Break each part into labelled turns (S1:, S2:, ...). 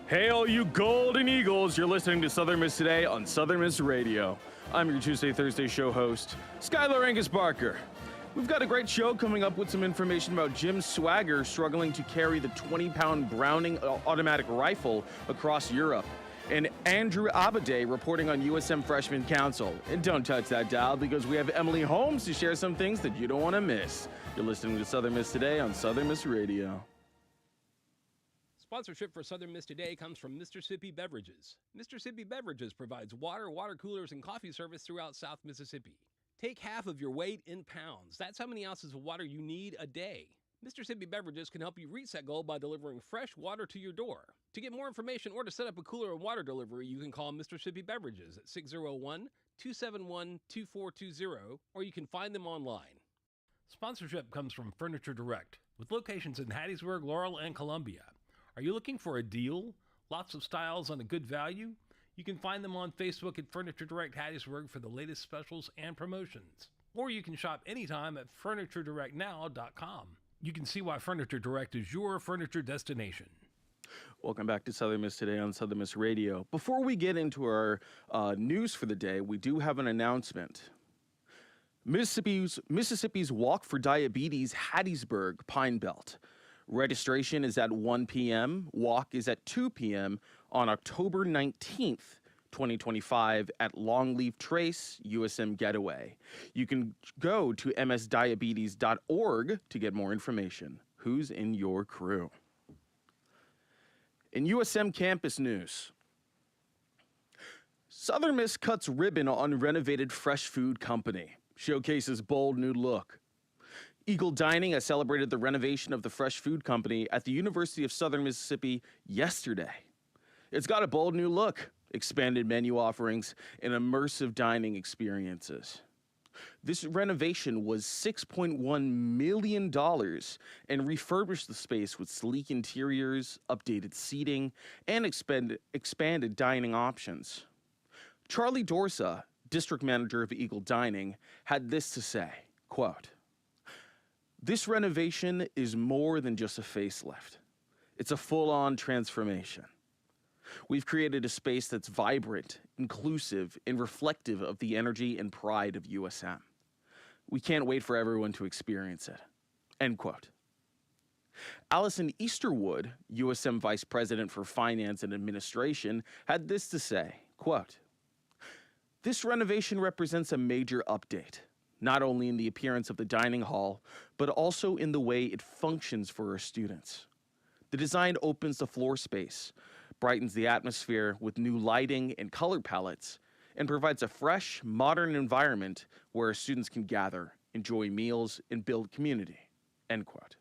S1: Hail, you golden eagles! You're listening to Southern Miss Today on Southern Miss Radio. I'm your Tuesday, Thursday show host, Skylar Angus Barker. We've got a great show coming up with some information about Jim Swagger struggling to carry the 20-pound Browning automatic rifle across Europe, and Andrew Abade reporting on USM Freshman Council. And don't touch that dial because we have Emily Holmes to share some things that you don't want to miss. You're listening to Southern Miss Today on Southern Miss Radio.
S2: Sponsorship for Southern Miss Today comes from Mississippi Beverages. Mississippi Beverages provides water, water coolers, and coffee service throughout South Mississippi. Take half of your weight in pounds. That's how many ounces of water you need a day. Mississippi Beverages can help you reach that goal by delivering fresh water to your door. To get more information or to set up a cooler and water delivery, you can call Mississippi Beverages at 601-271-2420, or you can find them online. Sponsorship comes from Furniture Direct, with locations in Hattiesburg, Laurel, and Columbia. Are you looking for a deal? Lots of styles on a good value? You can find them on Facebook at Furniture Direct Hattiesburg for the latest specials and promotions. Or you can shop anytime at FurnitureDirectNow.com. You can see why Furniture Direct is your furniture destination.
S1: Welcome back to Southern Miss Today on Southern Miss Radio. Before we get into our news for the day, we do have an announcement. Mississippi's Walk for Diabetes Hattiesburg Pine Belt. Registration is at 1 p.m. Walk is at 2 p.m. on October 19th, 2025 at Longleaf Trace, USM Getaway. You can go to msdiabetes.org to get more information. Who's in your crew? In USM campus news, Southern Miss cuts ribbon on renovated fresh food company. Showcases bold new look. Eagle Dining has celebrated the renovation of the fresh food company at the University of Southern Mississippi yesterday. It's got a bold new look, expanded menu offerings, and immersive dining experiences. This renovation was $6.1 million and refurbished the space with sleek interiors, updated seating, and expanded dining options. Charlie Dorsa, district manager of Eagle Dining, had this to say, quote, "This renovation is more than just a facelift. It's a full-on transformation. We've created a space that's vibrant, inclusive, and reflective of the energy and pride of USM. We can't wait for everyone to experience it." End quote. Allison Easterwood, USM Vice President for Finance and Administration, had this to say, quote, "This renovation represents a major update, not only in the appearance of the dining hall, but also in the way it functions for our students. The design opens the floor space, brightens the atmosphere with new lighting and color palettes, and provides a fresh, modern environment where our students can gather, enjoy meals, and build community." End quote.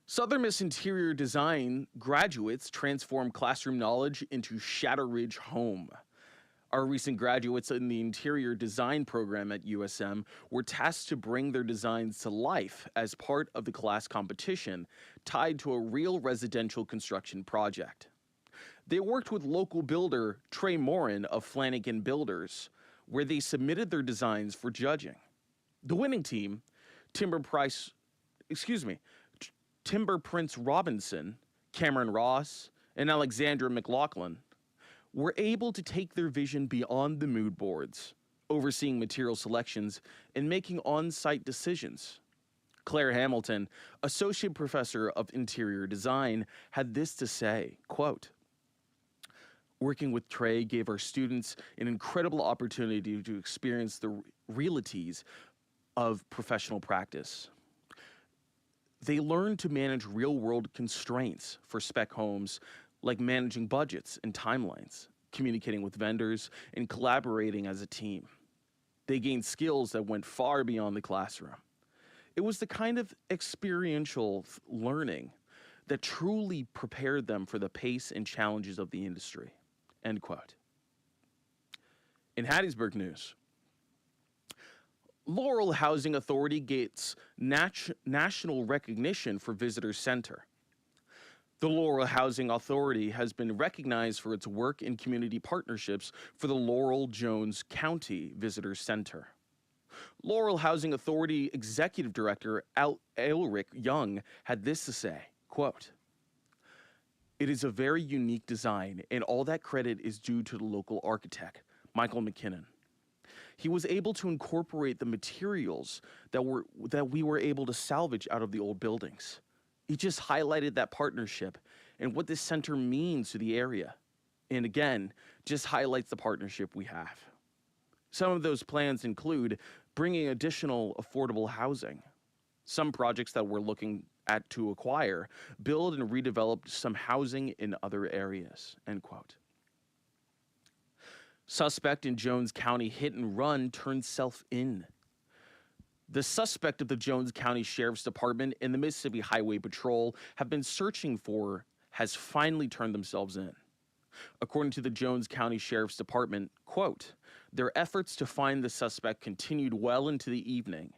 S1: Southern Miss Interior Design graduates transform classroom knowledge into Shadow Ridge Home. Our recent graduates in the interior design program at USM were tasked to bring their designs to life as part of the class competition tied to a real residential construction project. They worked with local builder Trey Morin of Flanagan Builders, where they submitted their designs for judging. The winning team, Timber Prince Robinson, Cameron Ross, and Alexandra McLaughlin, were able to take their vision beyond the mood boards, overseeing material selections and making on-site decisions. Claire Hamilton, Associate Professor of Interior Design, had this to say, quote, "Working with Trey gave our students an incredible opportunity to experience the realities of professional practice. They learned to manage real-world constraints for spec homes, like managing budgets and timelines, communicating with vendors, and collaborating as a team. They gained skills that went far beyond the classroom. It was the kind of experiential learning that truly prepared them for the pace and challenges of the industry." End quote. In Hattiesburg news, Laurel Housing Authority gets national recognition for Visitor Center. The Laurel Housing Authority has been recognized for its work in community partnerships for the Laurel Jones County Visitor Center. Laurel Housing Authority Executive Director Elric Young had this to say, quote, It is a very unique design, and all that credit is due to the local architect, Michael McKinnon. He was able to incorporate the materials that we were able to salvage out of the old buildings. He just highlighted that partnership and what this center means to the area. And again, just highlights the partnership we have. Some of those plans include bringing additional affordable housing. Some projects that we're looking at to acquire build and redevelop some housing in other areas, end quote. Suspect in Jones County hit and run turned self in. The suspect of the Jones County Sheriff's Department and the Mississippi Highway Patrol have been searching for has finally turned themselves in. According to the Jones County Sheriff's Department, quote, their efforts to find the suspect continued well into the evening.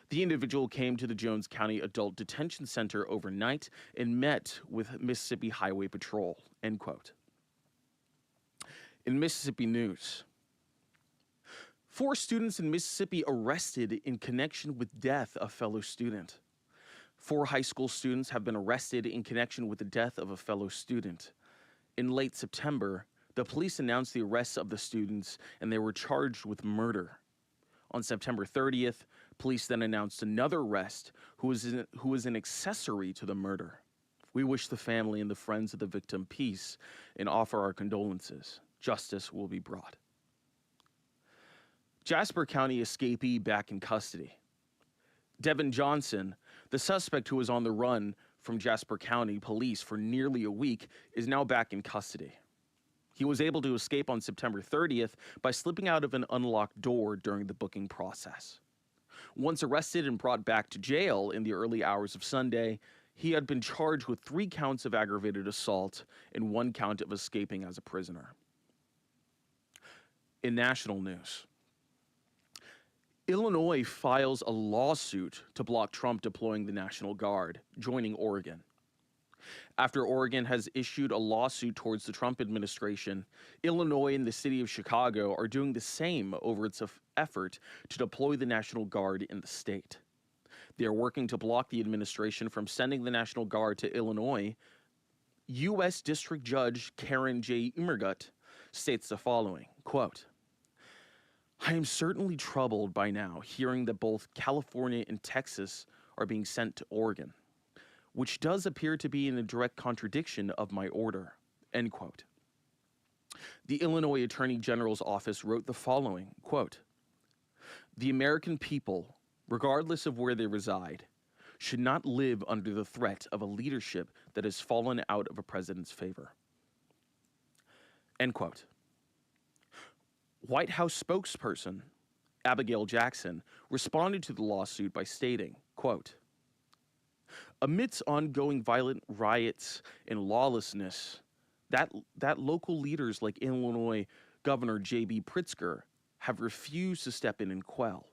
S1: The individual came to the Jones County Adult Detention Center overnight and met with Mississippi Highway Patrol, end quote. In Mississippi news, 4 students in Mississippi arrested in connection with death of fellow student. 4 high school students have been arrested in connection with the death of a fellow student. In late September, the police announced the arrests of the students and they were charged with murder. On September 30th, police then announced another arrest who was an accessory to the murder. We wish the family and the friends of the victim peace and offer our condolences. Justice will be brought. Jasper County escapee back in custody. Devin Johnson, the suspect who was on the run from Jasper County police for nearly a week, is now back in custody. He was able to escape on September 30th by slipping out of an unlocked door during the booking process. Once arrested and brought back to jail in the early hours of Sunday, he had been charged with 3 counts of aggravated assault and 1 count of escaping as a prisoner. In national news, Illinois files a lawsuit to block Trump deploying the National Guard, joining Oregon. After Oregon has issued a lawsuit towards the Trump administration, Illinois and the city of Chicago are doing the same over its effort to deploy the National Guard in the state. They are working to block the administration from sending the National Guard to Illinois. U.S. District Judge Karen J. Immergut states the following, quote, I am certainly troubled by now hearing that both California and Texas are being sent to Oregon, which does appear to be in a direct contradiction of my order, end quote. The Illinois Attorney General's office wrote the following, quote, the American people, regardless of where they reside, should not live under the threat of a leadership that has fallen out of a president's favor, end quote. White House spokesperson Abigail Jackson responded to the lawsuit by stating, quote, amidst ongoing violent riots and lawlessness, that local leaders like Illinois Governor J.B. Pritzker have refused to step in and quell.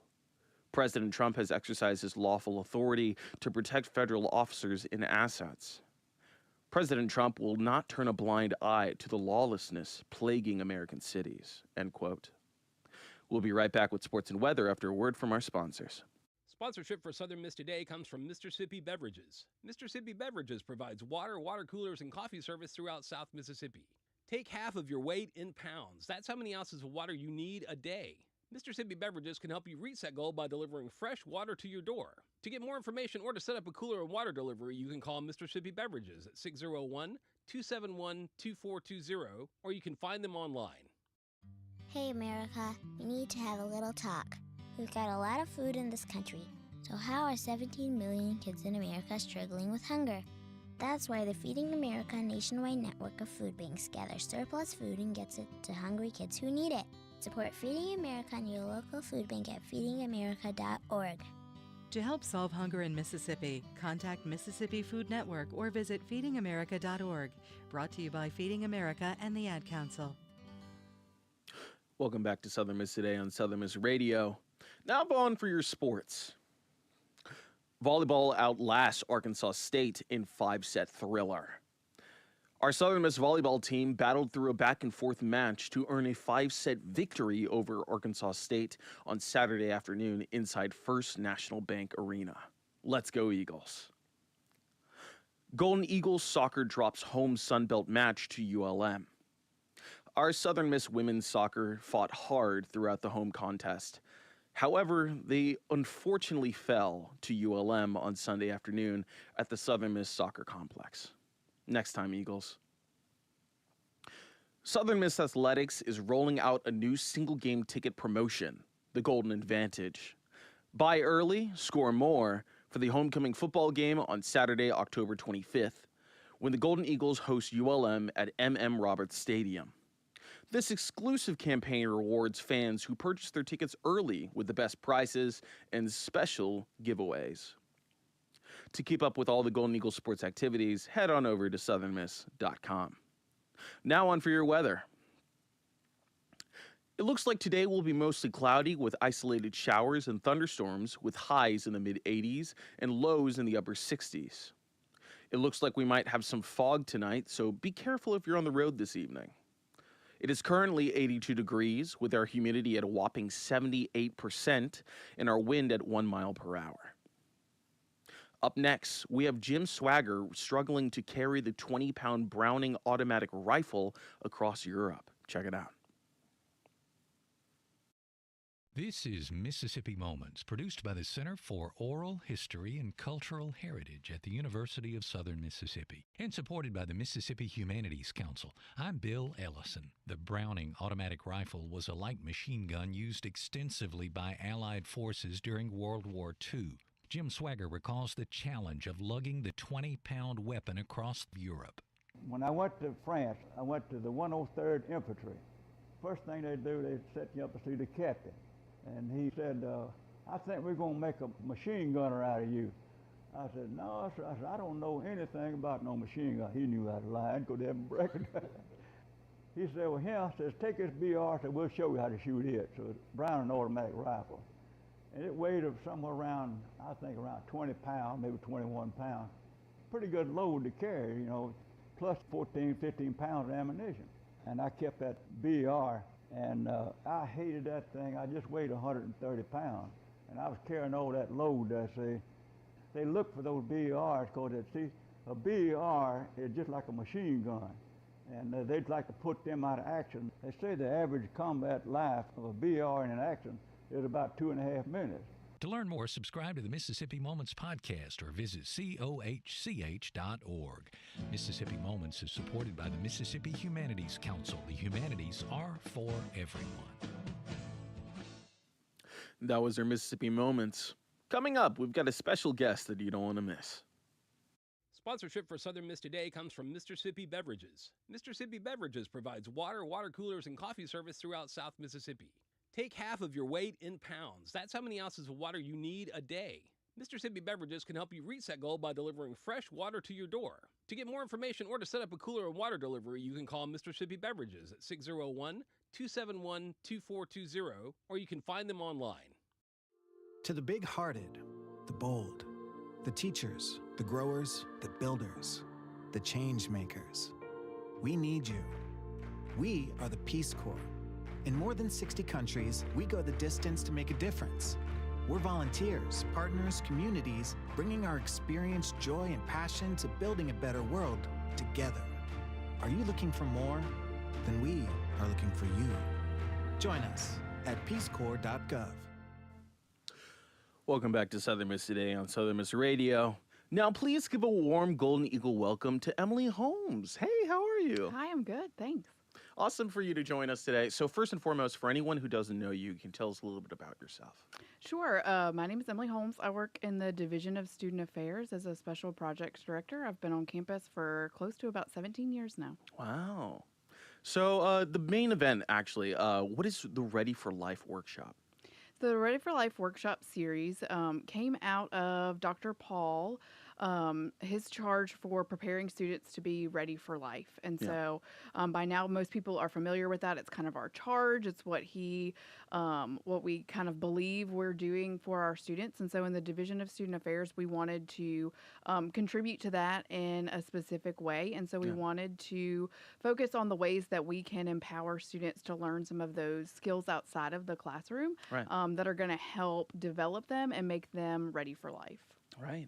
S1: President Trump has exercised his lawful authority to protect federal officers and assets. President Trump will not turn a blind eye to the lawlessness plaguing American cities, end quote. We'll be right back with sports and weather after a word from our sponsors.
S2: Sponsorship for Southern Miss Today comes from Mississippi Beverages. Mississippi Beverages provides water, water coolers, and coffee service throughout South Mississippi. Take half of your weight in pounds. That's how many ounces of water you need a day. Mississippi Beverages can help you reach that goal by delivering fresh water to your door. To get more information or to set up a cooler and water delivery, you can call Mississippi Beverages at 601-271-2420, or you can find them online.
S3: Hey America, we need to have a little talk. We've got a lot of food in this country, so how are 17 million kids in America struggling with hunger? That's why the Feeding America nationwide network of food banks gathers surplus food and gets it to hungry kids who need it. Support Feeding America and your local food bank at feedingamerica.org.
S4: To help solve hunger in Mississippi, contact Mississippi Food Network or visit feedingamerica.org. Brought to you by Feeding America and the Ad Council.
S1: Welcome back to Southern Miss Today on Southern Miss Radio. Now on for your sports. Volleyball outlasts Arkansas State in 5-set thriller. Our Southern Miss volleyball team battled through a back-and-forth match to earn a 5-set victory over Arkansas State on Saturday afternoon inside First National Bank Arena. Let's go, Eagles. Golden Eagles soccer drops home Sunbelt match to ULM. Our Southern Miss women's soccer fought hard throughout the home contest. However, they unfortunately fell to ULM on Sunday afternoon at the Southern Miss Soccer Complex. Next time, Eagles. Southern Miss Athletics is rolling out a new single-game ticket promotion, the Golden Advantage. Buy early, score more for the homecoming football game on Saturday, October 25th, when the Golden Eagles host ULM at M.M. Roberts Stadium. This exclusive campaign rewards fans who purchase their tickets early with the best prices and special giveaways. To keep up with all the Golden Eagles sports activities, head on over to southernmiss.com. Now on for your weather. It looks like today will be mostly cloudy with isolated showers and thunderstorms with highs in the mid-80s and lows in the upper 60s. It looks like we might have some fog tonight, so be careful if you're on the road this evening. It is currently 82 degrees with our humidity at a whopping 78% and our wind at 1 mile per hour. Up next, we have Jim Swagger struggling to carry the 20-pound Browning automatic rifle across Europe. Check it out.
S5: This is Mississippi Moments, produced by the Center for Oral History and Cultural Heritage at the University of Southern Mississippi and supported by the Mississippi Humanities Council. I'm Bill Ellison. The Browning automatic rifle was a light machine gun used extensively by Allied forces during World War II. Jim Swagger recalls the challenge of lugging the 20-pound weapon across Europe.
S6: When I went to France, I went to the 103rd Infantry. First thing they do, they set you up to see the captain. And he said, I think we're going to make a machine gunner out of you. I said, no, sir. I said, I don't know anything about no machine gun. He knew how to lie because they haven't break it. He said, well, here, says, take this BR, so we'll show you how to shoot it. So it's Browning automatic rifle. And it weighed somewhere around, I think around 20 pounds, maybe 21 pounds. Pretty good load to carry, plus 14, 15 pounds of ammunition. And I kept that BR. And I hated that thing. I just weighed 130 pounds. And I was carrying all that load, They look for those BRs because a BR is just like a machine gun. And they'd like to put them out of action. They say the average combat life of a BR in an action is about 2.5 minutes.
S5: To learn more, subscribe to the Mississippi Moments podcast or visit cohch.org. Mississippi Moments is supported by the Mississippi Humanities Council. The humanities are for everyone.
S1: That was our Mississippi Moments. Coming up, we've got a special guest that you don't want to miss.
S2: Sponsorship for Southern Miss Today comes from Mississippi Beverages. Mississippi Beverages provides water, water coolers, and coffee service throughout South Mississippi. Take half of your weight in pounds. That's how many ounces of water you need a day. Mississippi Beverages can help you reach that goal by delivering fresh water to your door. To get more information or to set up a cooler and water delivery, you can call Mississippi Beverages at 601-271-2420, or you can find them online.
S7: To the big-hearted, the bold, the teachers, the growers, the builders, the change makers, we need you. We are the Peace Corps. In more than 60 countries, we go the distance to make a difference. We're volunteers, partners, communities, bringing our experience, joy, and passion to building a better world together. Are you looking for more? Then we are looking for you. Join us at peacecorps.gov.
S1: Welcome back to Southern Miss Today on Southern Miss Radio. Now, please give a warm Golden Eagle welcome to Emily Holmes. Hey, how are you?
S8: Hi, I'm good, thanks.
S1: Awesome for you to join us today. So first and foremost, for anyone who doesn't know you, can tell us a little bit about yourself.
S8: Sure. My name is Emily Holmes. I work in the Division of Student Affairs as a Special Projects Director. I've been on campus for close to about 17 years now.
S1: Wow. So the main event, actually, what is the Ready for Life workshop?
S8: The Ready for Life workshop series came out of Dr. Paul, his charge for preparing students to be ready for life. And so by now, most people are familiar with that. It's kind of our charge. It's what what we kind of believe we're doing for our students. And so in the Division of Student Affairs, we wanted to contribute to that in a specific way. And so we wanted to focus on the ways that we can empower students to learn some of those skills outside of the classroom that are going to help develop them and make them ready for life.
S1: Right.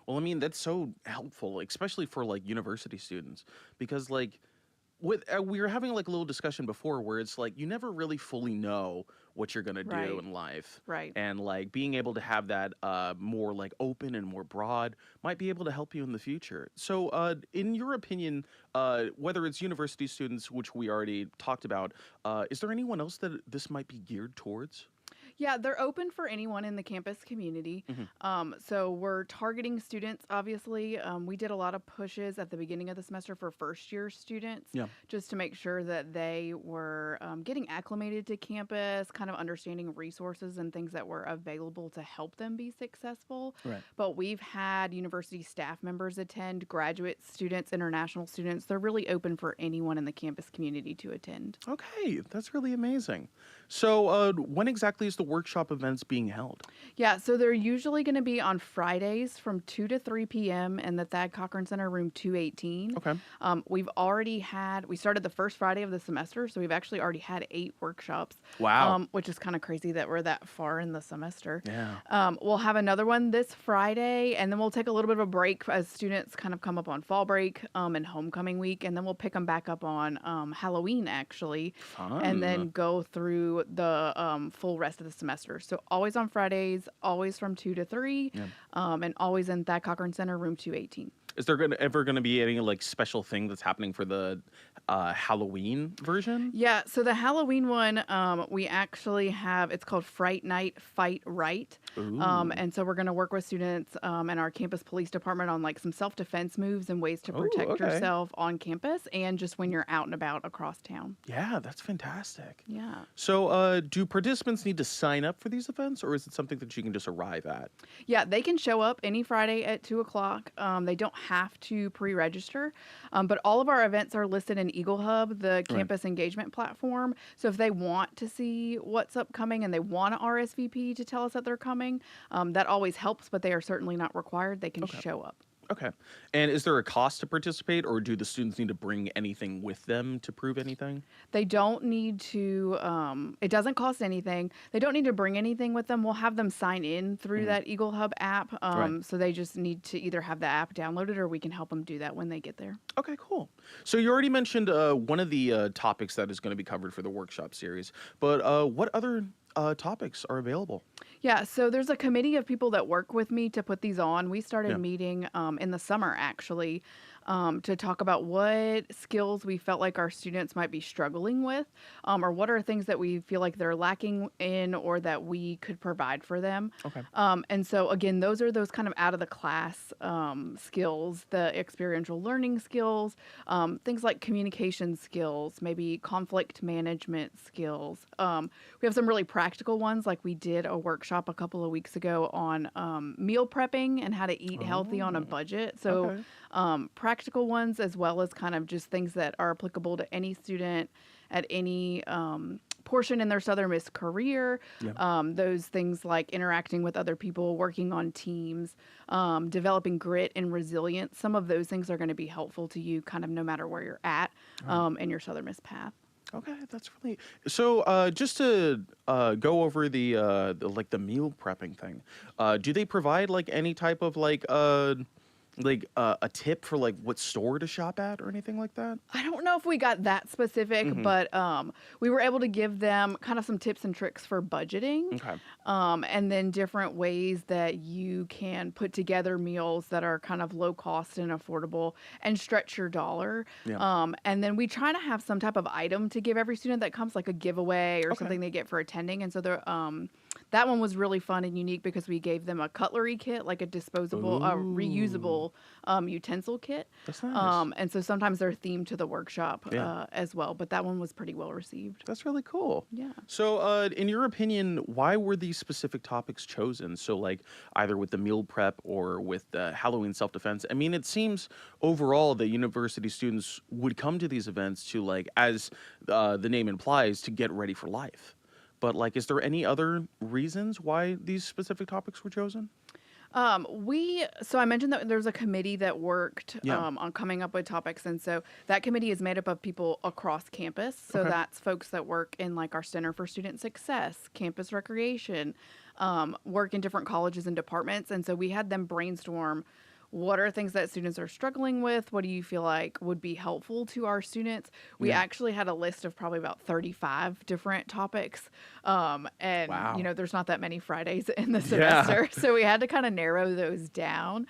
S1: Well, I mean, that's so helpful, especially for like university students, because like we were having like a little discussion before where it's like you never really fully know what you're gonna do
S8: Right.
S1: in life,
S8: Right.
S1: and like being able to have that more like open and more broad might be able to help you in the future. So, in your opinion, whether it's university students, which we already talked about, is there anyone else that this might be geared towards?
S8: Yeah, they're open for anyone in the campus community.
S1: Hmm.
S8: So we're targeting students, obviously. We did a lot of pushes at the beginning of the semester for first year students
S1: Yeah.
S8: just to make sure that they were getting acclimated to campus, kind of understanding resources and things that were available to help them be successful.
S1: Right.
S8: But we've had university staff members attend, graduate students, international students. They're really open for anyone in the campus community to attend.
S1: Okay, that's really amazing. So, when exactly is the workshop events being held?
S8: Yeah, so they're usually going to be on Fridays from 2 to 3 p.m. in the Thad Cochran Center, room 218.
S1: Okay.
S8: We started the first Friday of the semester, so we've actually already had 8 workshops.
S1: Wow.
S8: Which is kind of crazy that we're that far in the semester.
S1: Yeah.
S8: We'll have another one this Friday, and then we'll take a little bit of a break as students kind of come up on fall break and homecoming week, and then we'll pick them back up on Halloween, actually, and then
S1: Fun.
S8: go through the full rest of the semester. So always on Fridays, always from 2 to 3,
S1: Yeah.
S8: and always in Thad Cochran Center, room 218.
S1: Is there ever gonna be any like special thing that's happening for the Halloween version?
S8: Yeah, so the Halloween one, we actually have, it's called Fright Night, Fight Right.
S1: Ooh.
S8: And so we're going to work with students and our campus police department on like some self-defense moves and ways to
S1: Oh,
S8: protect
S1: okay.
S8: yourself on campus and just when you're out and about across town.
S1: Yeah, that's fantastic.
S8: Yeah.
S1: So, do participants need to sign up for these events, or is it something that you can just arrive at?
S8: Yeah, they can show up any Friday at 2 o'clock. They don't have to pre-register, but all of our events are listed in Eagle Hub, the campus engagement platform. So if they want to see what's upcoming and they want to RSVP to tell us that they're coming, that always helps, but they are certainly not required. They can
S1: Okay.
S8: show up.
S1: Okay. And is there a cost to participate, or do the students need to bring anything with them to prove anything?
S8: They don't need to, it doesn't cost anything. They don't need to bring anything with them. We'll have them sign in through that Eagle Hub app.
S1: Right.
S8: So they just need to either have the app downloaded or we can help them do that when they get there.
S1: Okay, cool. So you already mentioned one of the topics that is going to be covered for the workshop series, but what other topics are available?
S8: Yeah, so there's a committee of people that work with me to put these on. We started
S1: Yeah.
S8: meeting in the summer, actually, to talk about what skills we felt like our students might be struggling with, or what are things that we feel like they're lacking in or that we could provide for them.
S1: Okay.
S8: And so, again, those are those kind of out of the class skills, the experiential learning skills, things like communication skills, maybe conflict management skills. We have some really practical ones, like we did a workshop a couple of weeks ago on meal prepping and how to eat healthy on a budget. So,
S1: Okay.
S8: practical ones as well as kind of just things that are applicable to any student at any portion in their Southern Miss career.
S1: Yeah.
S8: Those things like interacting with other people, working on teams, developing grit and resilience. Some of those things are going to be helpful to you kind of no matter where you're at in your Southern Miss path.
S1: Okay, that's really so. Just to go over the meal prepping thing, do they provide like any type of a tip for like what store to shop at or anything like that?
S8: I don't know if we got that specific, but we were able to give them kind of some tips and tricks for budgeting.
S1: Okay.
S8: And then different ways that you can put together meals that are kind of low cost and affordable and stretch your dollar.
S1: Yeah.
S8: And then we try to have some type of item to give every student that comes, like a giveaway or
S1: Okay.
S8: something they get for attending. And so that one was really fun and unique because we gave them a cutlery kit, like a disposable, reusable utensil kit.
S1: That's nice.
S8: And so sometimes they're themed to the workshop
S1: Yeah.
S8: as well. But that one was pretty well received.
S1: That's really cool.
S8: Yeah.
S1: So, in your opinion, why were these specific topics chosen? So, like, either with the meal prep or with the Halloween self-defense. I mean, it seems overall that university students would come to these events to, like, as the name implies, to get ready for life. But, like, is there any other reasons why these specific topics were chosen?
S8: So I mentioned that there's a committee that worked
S1: Yeah.
S8: on coming up with topics, and so that committee is made up of people across campus. So
S1: Okay.
S8: that's folks that work in like our Center for Student Success, campus recreation, work in different colleges and departments, and so we had them brainstorm what are things that students are struggling with? What do you feel like would be helpful to our students? We
S1: Yeah.
S8: actually had a list of probably about 35 different topics. And,
S1: Wow.
S8: there's not that many Fridays in the
S1: Yeah.
S8: semester. So we had to kind of narrow those down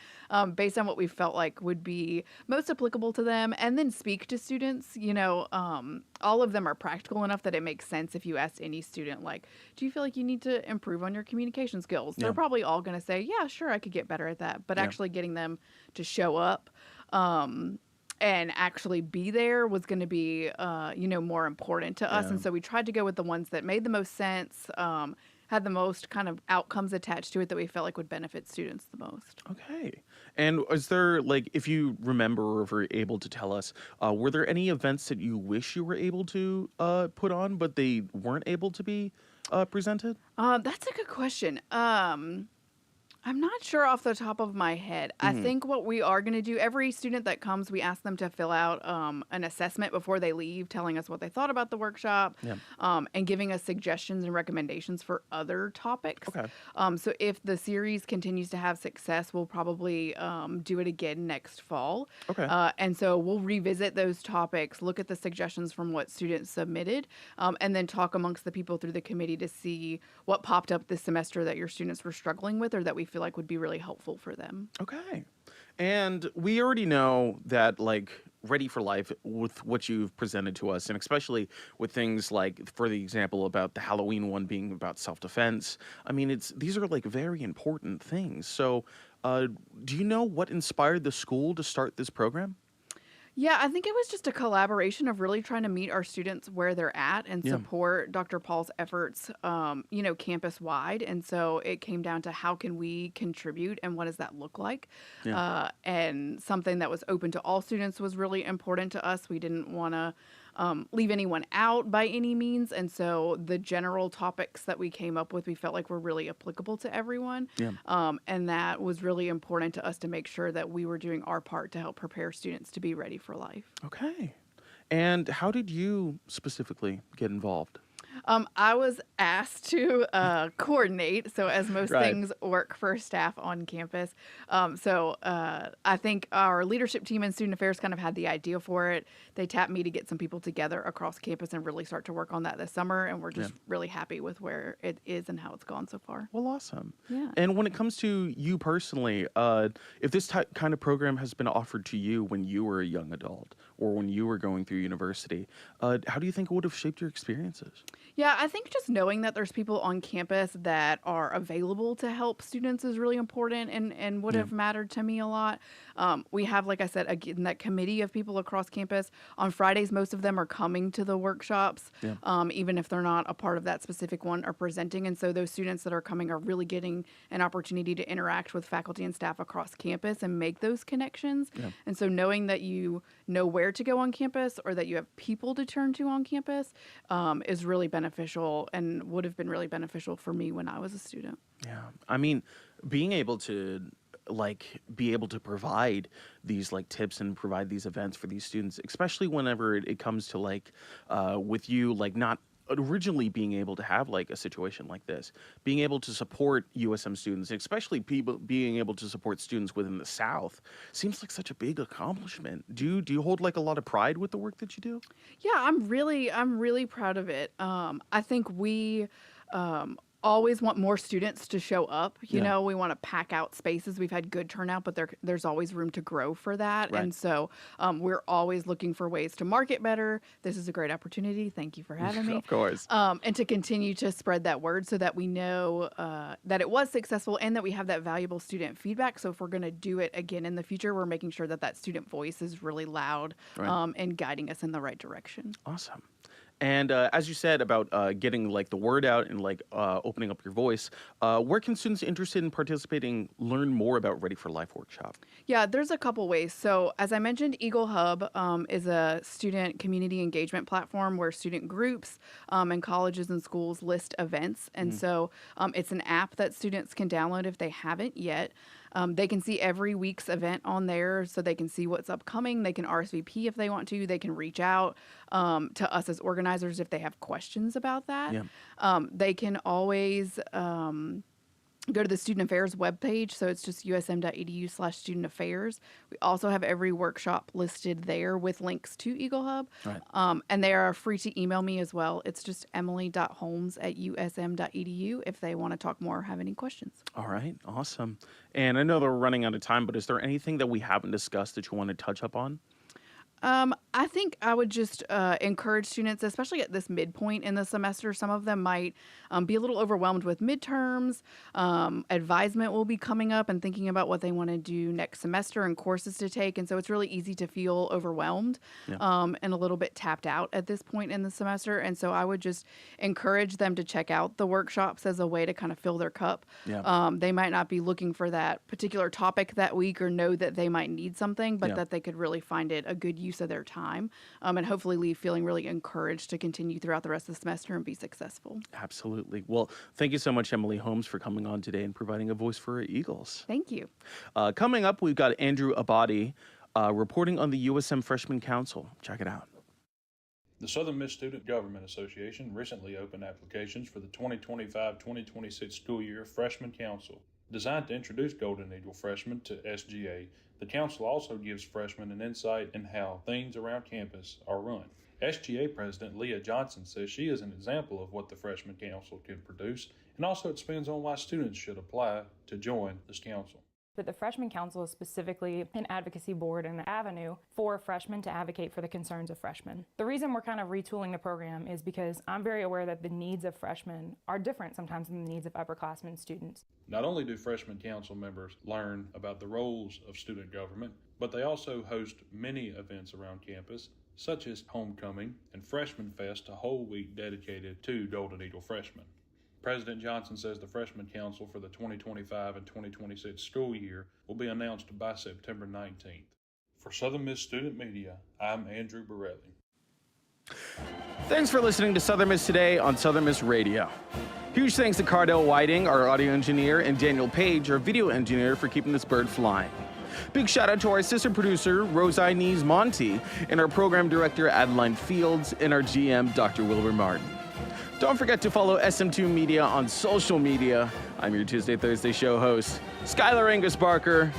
S8: based on what we felt like would be most applicable to them and then speak to students. All of them are practical enough that it makes sense if you ask any student, like, do you feel like you need to improve on your communication skills?
S1: Yeah.
S8: They're probably all going to say, yeah, sure, I could get better at that. But
S1: Yeah.
S8: actually getting them to show up and actually be there was going to be, more important to us.
S1: Yeah.
S8: And so we tried to go with the ones that made the most sense, had the most kind of outcomes attached to it that we felt like would benefit students the most.
S1: Okay. And is there, like, if you remember or if you're able to tell us, were there any events that you wish you were able to put on, but they weren't able to be presented?
S8: That's a good question. I'm not sure off the top of my head. I think what we are going to do, every student that comes, we ask them to fill out an assessment before they leave, telling us what they thought about the workshop, and giving us suggestions and recommendations for other topics.
S1: Okay.
S8: So if the series continues to have success, we'll probably do it again next fall.
S1: Okay.
S8: And so we'll revisit those topics, look at the suggestions from what students submitted, and then talk amongst the people through the committee to see what popped up this semester that your students were struggling with or that we feel like would be really helpful for them.
S1: Okay. And we already know that, like, Ready for Life, with what you've presented to us, and especially with things like, for the example, about the Halloween one being about self-defense. I mean, these are, like, very important things. So do you know what inspired the school to start this program?
S8: Yeah, I think it was just a collaboration of really trying to meet our students where they're at and
S1: Yeah.
S8: support Dr. Paul's efforts, campus wide. And so it came down to how can we contribute and what does that look like?
S1: Yeah.
S8: And something that was open to all students was really important to us. We didn't want to leave anyone out by any means. And so the general topics that we came up with, we felt like were really applicable to everyone.
S1: Yeah.
S8: And that was really important to us to make sure that we were doing our part to help prepare students to be ready for life.
S1: Okay. And how did you specifically get involved?
S8: I was asked to coordinate, so as most
S1: Right.
S8: things work for staff on campus. I think our leadership team and student affairs kind of had the idea for it. They tapped me to get some people together across campus and really start to work on that this summer, and we're just really happy with where it is and how it's gone so far.
S1: Well, awesome.
S8: Yeah.
S1: And when it comes to you personally, if this kind of program has been offered to you when you were a young adult or when you were going through university, how do you think it would have shaped your experiences?
S8: Yeah, I think just knowing that there's people on campus that are available to help students is really important and would have mattered to me a lot. We have, like I said, again, that committee of people across campus. On Fridays, most of them are coming to the workshops, even if they're not a part of that specific one or presenting. And so those students that are coming are really getting an opportunity to interact with faculty and staff across campus and make those connections. And so knowing that you know where to go on campus or that you have people to turn to on campus is really beneficial and would have been really beneficial for me when I was a student.
S1: Yeah. I mean, being able to provide these like tips and provide these events for these students, especially whenever it comes to with you not originally being able to have like a situation like this, being able to support USM students, especially people being able to support students within the South, seems like such a big accomplishment. Do you hold like a lot of pride with the work that you do?
S8: Yeah, I'm really proud of it. I think we always want more students to show up. You know, we want to pack out spaces. We've had good turnout, but there's always room to grow for that.
S1: Right.
S8: And so we're always looking for ways to market better. This is a great opportunity. Thank you for having me.
S1: Of course.
S8: And to continue to spread that word so that we know that it was successful and that we have that valuable student feedback. So if we're going to do it again in the future, we're making sure that that student voice is really loud and guiding us in the right direction.
S1: Awesome. And as you said about getting like the word out and opening up your voice, where can students interested in participating learn more about Ready for Life workshop?
S8: Yeah, there's a couple ways. So as I mentioned, Eagle Hub is a student community engagement platform where student groups and colleges and schools list events. And so it's an app that students can download if they haven't yet. They can see every week's event on there, so they can see what's upcoming. They can RSVP if they want to. They can reach out to us as organizers if they have questions about that. They can always go to the Student Affairs webpage. So it's just usm.edu/student affairs. We also have every workshop listed there with links to Eagle Hub.
S1: Right.
S8: And they are free to email me as well. It's just emily.holmes@usm.edu if they want to talk more or have any questions.
S1: All right. Awesome. And I know that we're running out of time, but is there anything that we haven't discussed that you want to touch up on?
S8: I think I would just encourage students, especially at this midpoint in the semester. Some of them might be a little overwhelmed with midterms. Advisement will be coming up and thinking about what they want to do next semester and courses to take. And so it's really easy to feel overwhelmed and a little bit tapped out at this point in the semester. And so I would just encourage them to check out the workshops as a way to kind of fill their cup.
S1: Yeah.
S8: They might not be looking for that particular topic that week or know that they might need something, but that they could really find it a good use of their time and hopefully leave feeling really encouraged to continue throughout the rest of the semester and be successful.
S1: Absolutely. Well, thank you so much, Emily Holmes, for coming on today and providing a voice for our Eagles.
S8: Thank you.
S1: Coming up, we've got Andrew Abadi reporting on the USM Freshman Council. Check it out.
S9: The Southern Miss Student Government Association recently opened applications for the 2025-2026 school year Freshman Council. Designed to introduce Golden Eagle freshmen to SGA, the council also gives freshmen an insight in how things around campus are run. SGA President Leah Johnson says she is an example of what the Freshman Council can produce, and also expands on why students should apply to join this council.
S10: But the Freshman Council is specifically an advocacy board and an avenue for freshmen to advocate for the concerns of freshmen. The reason we're kind of retooling the program is because I'm very aware that the needs of freshmen are different sometimes than the needs of upperclassmen students.
S9: Not only do Freshman Council members learn about the roles of student government, but they also host many events around campus, such as Homecoming and Freshman Fest, a whole week dedicated to Golden Eagle freshmen. President Johnson says the Freshman Council for the 2025 and 2026 school year will be announced by September 19th. For Southern Miss Student Media, I'm Andrew Borelli.
S1: Thanks for listening to Southern Miss Today on Southern Miss Radio. Huge thanks to Cardell Whiting, our audio engineer, and Daniel Page, our video engineer, for keeping this bird flying. Big shout out to our assistant producer, Rose Inez Monty, and our program director, Adeline Fields, and our GM, Dr. Wilbur Martin. Don't forget to follow SM2 Media on social media. I'm your Tuesday, Thursday show host, Skylar Angus Barker.